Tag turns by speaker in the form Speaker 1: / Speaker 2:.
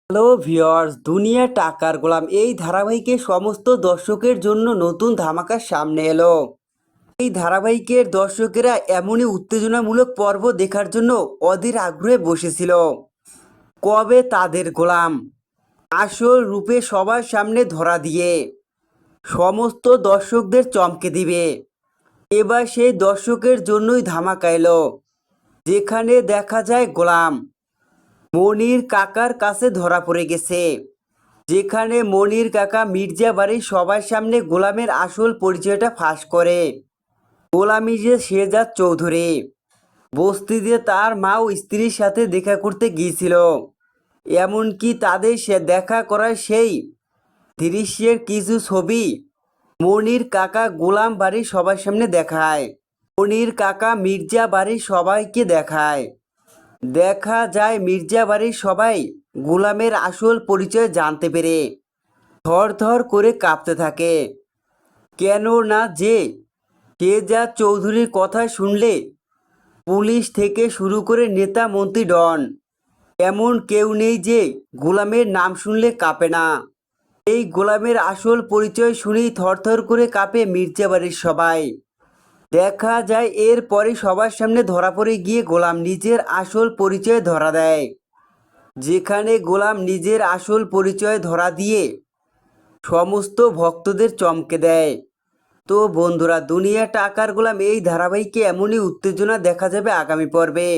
Speaker 1: Hello viewers, দুনিয়া টাকার গোলাম এই ধারাবাহিকে সমস্ত দর্শকের জন্য নতুন ধামাকা সামনে এলো। এই ধারাবাহিকের দর্শকেরা এমনই উত্তেজনামূলক পর্ব দেখার জন্য অধীর আগ্রহে বসেছিল। কবে তাদের গোলাম আসল রূপে সবার সামনে ধরা দিয়ে সমস্ত দর্শকদের চমকে দিবে। এবার সেই দর্শকের জন্যই ধামাকা এলো, যেখানে দেখা যায় গোলাম মনির কাকার কাছে ধরা পড়ে গেছে। যেখানে মনির কাকা মির্জা বাড়ির সবার সামনে গোলামের আসল পরিচয়টা ফাঁস করে। গোলামি যে শেহজাদ চৌধুরী বস্তিতে তার মা ও স্ত্রীর সাথে দেখা করতে গিয়েছিল, এমনকি তাদের সে দেখা করার সেই দৃশ্যের কিছু ছবি মনির কাকা গোলাম বাড়ির সবার সামনে দেখায়। মনির কাকা মির্জা বাড়ির সবাইকে দেখায়। দেখা যায় মির্জা বাড়ির সবাই গোলামের আসল পরিচয় জানতে পেরে থরথর করে কাঁপতে থাকে। কেন না যে শেহজাদ চৌধুরীর কথা শুনলে পুলিশ থেকে শুরু করে নেতা মন্ত্রী ডন এমন কেউ নেই যে গোলামের নাম শুনলে কাঁপে না। এই গোলামের আসল পরিচয় শুনেই থরথর করে কাঁপে মির্জা বাড়ির সবাই। দেখা যায় এরপরে সবার সামনে ধরা পড়ে গিয়ে গোলাম নিজের আসল পরিচয় ধরা দেয়। যেখানে গোলাম নিজের আসল পরিচয় ধরা দিয়ে সমস্ত ভক্তদের চমকে দেয়। তো বন্ধুরা, দুনিয়া টাকার গোলাম এই ধারাবাহিকে এমনই উত্তেজনা দেখা যাবে আগামী পর্বে।